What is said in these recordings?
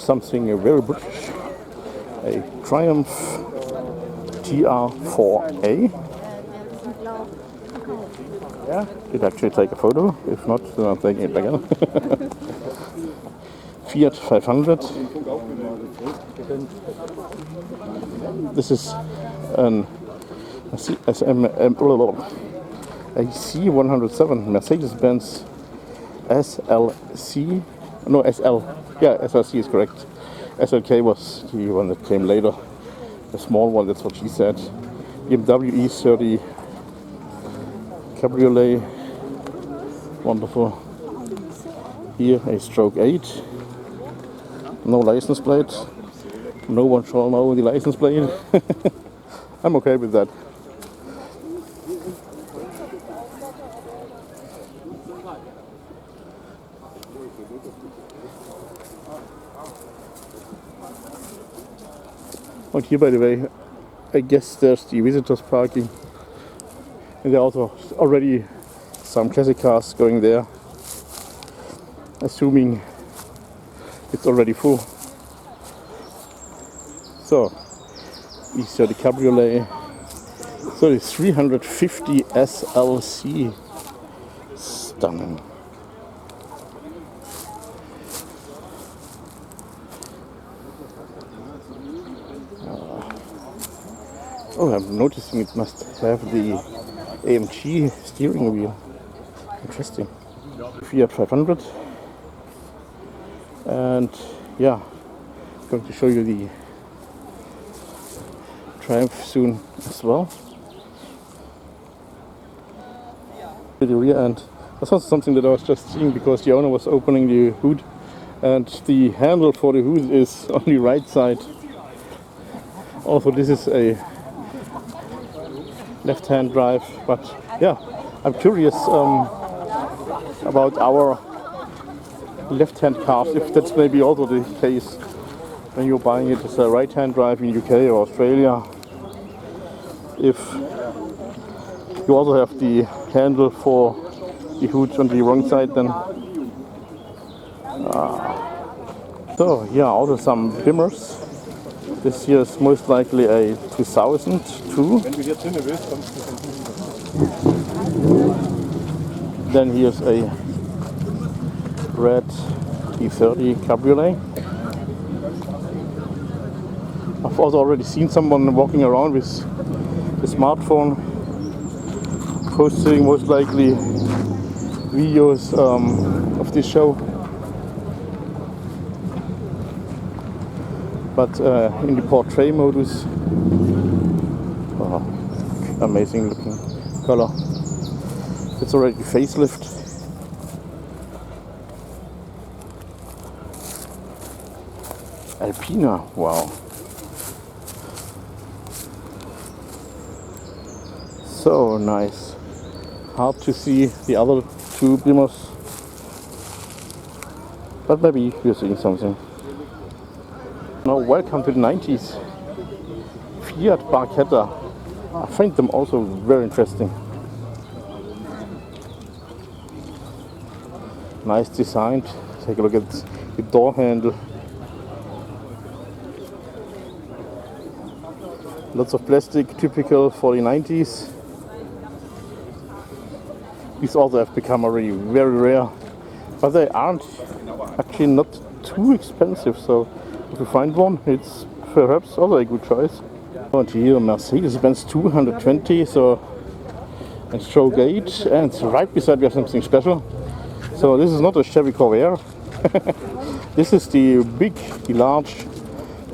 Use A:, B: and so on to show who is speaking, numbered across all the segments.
A: something very British. A Triumph TR4A. Yeah, did actually take a photo. If not, then I'm taking it again. Fiat 500. This is an a C107 Mercedes-Benz SLC. No, SL. Yeah, SLC is correct. SLK was the one that came later. The small one, that's what she said. BMW E30 Cabriolet. Wonderful. Here a stroke 8. No license plate. No one shall know the license plate. I'm okay with that. And here, by the way, I guess there's the visitors parking. And there are also already some classic cars going there. Assuming it's already full. So, these are the Cabriolet. So the 350 SLC. Stunning. Oh, I'm noticing it must have the AMG steering wheel. Interesting. Fiat 500. And yeah, I'm going to show you the Triumph soon as well. The rear end. That's also something that I was just seeing because the owner was opening the hood and the handle for the hood is on the right side. Also, this is a left-hand drive, but yeah, I'm curious about our left-hand cars, if that's maybe also the case when you're buying it as a right-hand drive in UK or Australia. If you also have the handle for the hood on the wrong side, then so yeah, also some dimmers. This here is most likely a 2002. Then here's a red E30 Cabriolet. I've also already seen someone walking around with a smartphone, posting most likely videos of this show. But in the portrait modus. Oh, amazing looking color. It's already facelift. Alpina, wow. So nice. Hard to see the other two Beamers, but maybe we're seeing something. Now welcome to the 90s. Fiat Barchetta. I find them also very interesting. Nice design. Take a look at the door handle. Lots of plastic, typical for the 90s. These also have become already very rare, but they aren't actually not too expensive. So if you find one, it's perhaps also a good choice. And here Mercedes-Benz 220, so a stroke 8, and right beside we have something special. So this is not a Chevy Corvair. This is the large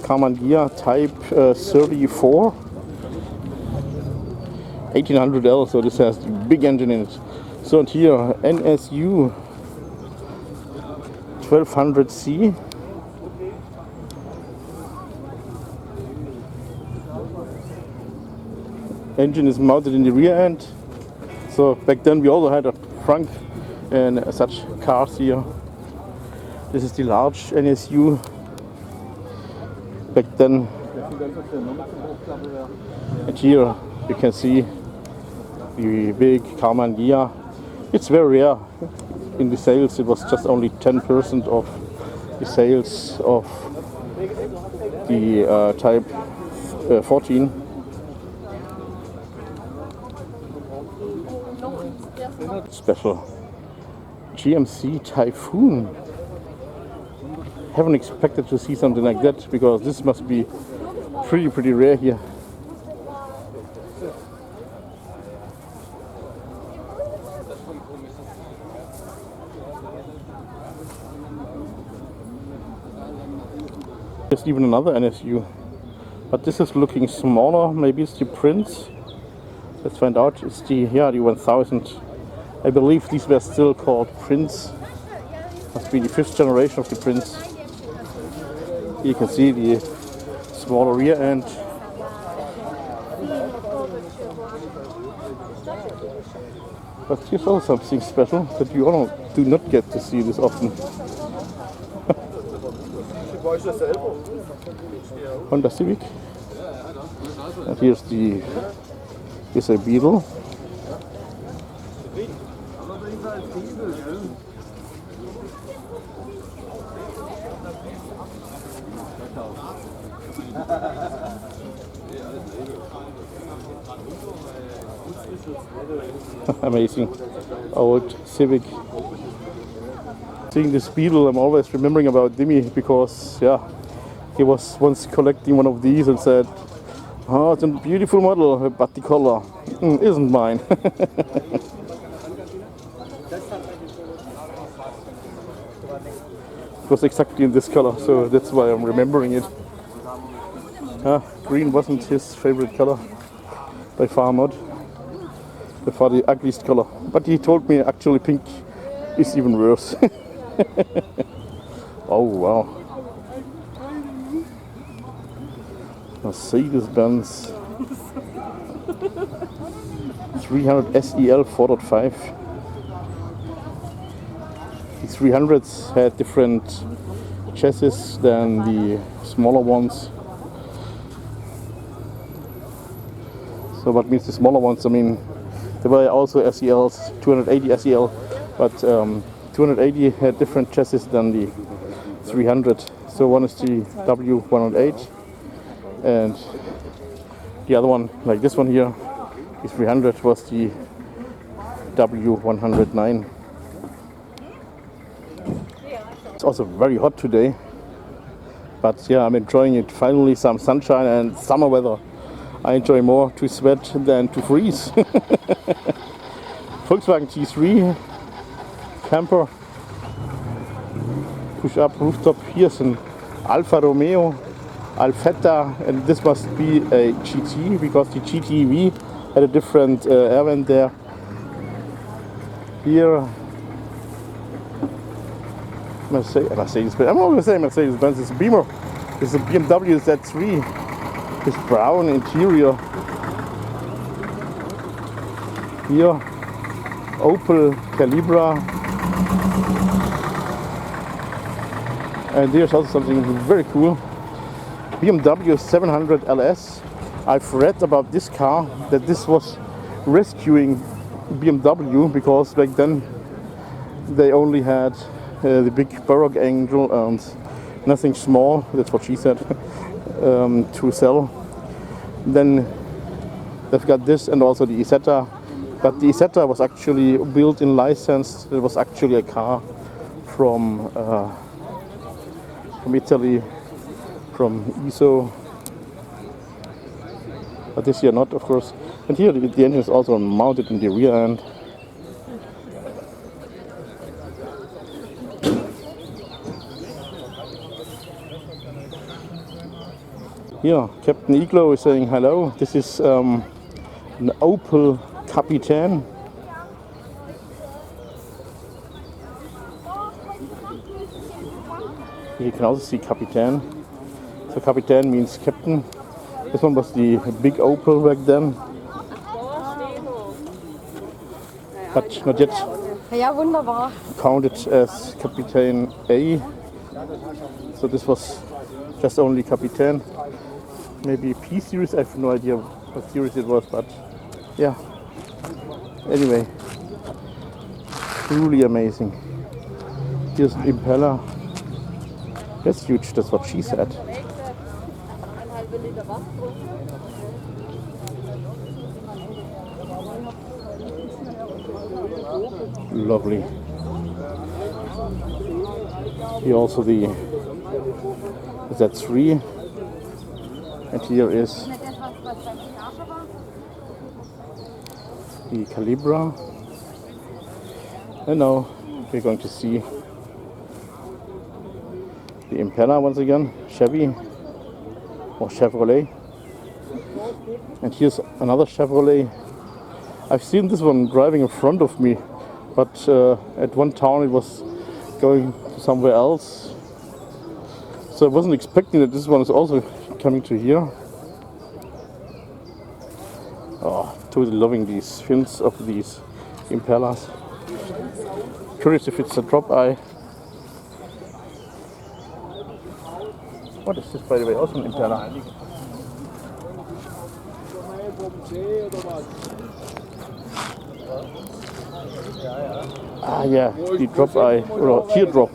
A: Commandeer Type 34 1800L. So this has the big engine in it. So here NSU 1200C. Engine is mounted in the rear end. So back then we also had a trunk and such cars here. This is the large NSU. Back then. And here you can see the big Commandeer. It's very rare in the sales. It was just only 10% of the sales of the Type 14. Special GMC Typhoon. Haven't expected to see something like that because this must be pretty rare here. There's even another NSU, but this is looking smaller. Maybe it's the Prince. Let's find out. It's the 1000. I believe these were still called Prince. Must be the 5th generation of the Prince. You can see the smaller rear end. But here's also something special that you all do not get to see this often. Honda Civic. And here's a Beetle. Amazing. Old Civic. Seeing this Beetle, I'm always remembering about Dimi because, yeah, he was once collecting one of these and said, "Oh, it's a beautiful model, but the color isn't mine." It was exactly in this color, so that's why I'm remembering it. Green wasn't his favorite color, by far not. By far the ugliest color. But he told me actually pink is even worse. Oh wow. Mercedes-Benz 300 SEL 4.5. The 300s had different chassis than the smaller ones. So what means the smaller ones? I mean, there were also SELs, 280 SEL, but 280 had different chassis than the 300. So one is the W108 and the other one, like this one here, the 300 was the W109. It's also very hot today, but yeah, I'm enjoying it. Finally some sunshine and summer weather. I enjoy more to sweat than to freeze. Volkswagen T3 camper, push up rooftop. Here's an Alfa Romeo Alfetta, and this must be a GT because the GTV had a different air vent there. Here Mercedes-Benz. I'm always saying Mercedes-Benz. It's a Beamer. It's a BMW Z3. This brown interior. Here, Opel Calibra. And there's also something very cool. BMW 700 LS. I've read about this car that this was rescuing BMW because back then they only had the big Baroque Angel and nothing small, that's what she said, to sell. Then they've got this and also the Isetta, but the Isetta was actually built in license. It was actually a car from Italy, from ISO, but this year not, of course. And here the engine is also mounted in the rear end. Here, Captain Iglo is saying hello. This is an Opel Capitan. Here you can also see Capitan. So Capitan means captain. This one was the big Opel back then, but not yet counted as Capitan A. So this was just only Capitan. Maybe P series, I have no idea what series it was, but yeah. Anyway, truly amazing. Here's an Impala. That's huge, that's what she said. Lovely. Here also the Z3, and here is the Calibra. And now we're going to see the Impala once again, Chevy or Chevrolet. And here's another Chevrolet. I've seen this one driving in front of me, but at one town it was going to somewhere else. So I wasn't expecting that this one is also coming to here. Oh, totally loving these fins of these Impalas. Curious if it's a drop eye. What is this, by the way? Also an Impala. Ah, yeah, the drop eye, or teardrop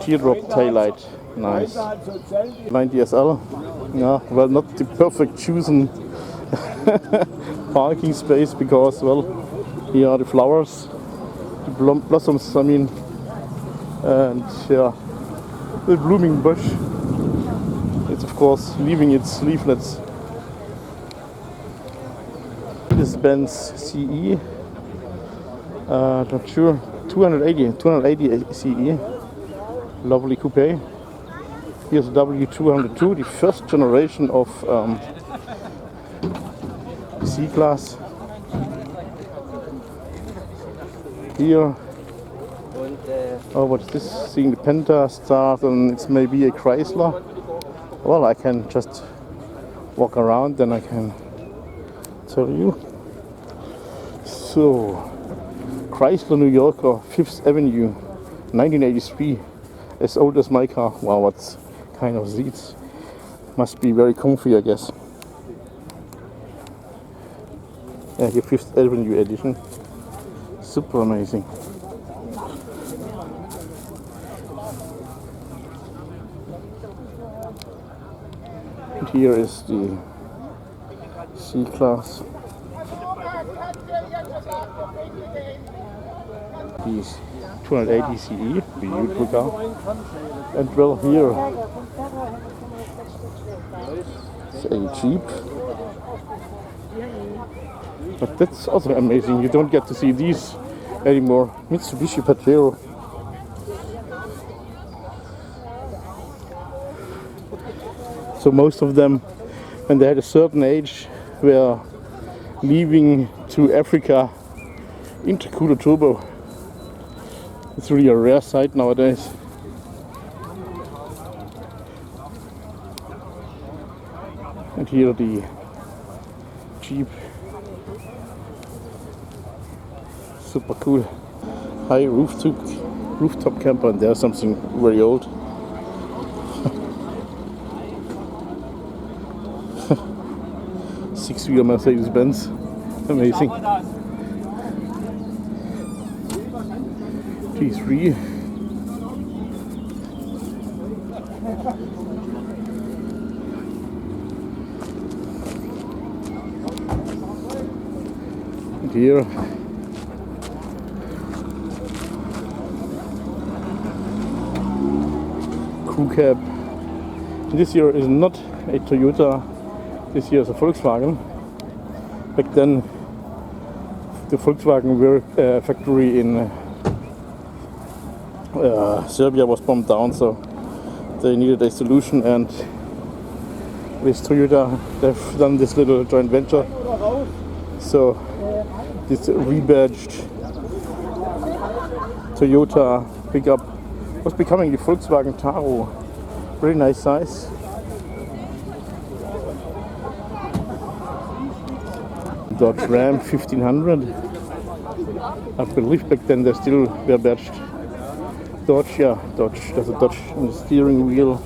A: taillight. Nice. 90 SL. Yeah, well, not the perfect chosen parking space because, well, here are the flowers, the blossoms, I mean, and yeah, the blooming bush. It's of course leaving its leaflets. This Benz CE, not sure, 280 CE, lovely coupe. Here's a W202, the first generation of C-Class. Here, oh, what is this? Seeing the Penta start, and it's maybe a Chrysler. Well, I can just walk around, then I can tell you. So, Chrysler New Yorker, 5th Avenue, 1983, as old as my car. Wow, what kind of seats. Must be very comfy, I guess. Yeah, here 5th Avenue edition. Super amazing. And here is the C-Class. These 280 CE, beautiful car. And well, here it's a Jeep. But that's also amazing, you don't get to see these anymore. Mitsubishi Pajero. So most of them, when they had a certain age, were leaving to Africa intercooler turbo. It's really a rare sight nowadays. And here the Jeep. Super cool. High rooftop camper, and there's something very old. Six-wheeler Mercedes-Benz. Amazing. T3. And here crew cab. This year is not a Toyota, this year is a Volkswagen. Back then the Volkswagen factory in Serbia was bombed down, so they needed a solution, and with Toyota they've done this little joint venture. So this rebadged Toyota pickup was becoming the Volkswagen Taro. Very nice size. Dodge Ram 1500. I believe back then they still were badged Dodge. Yeah, Dodge. There's a Dodge on the steering wheel.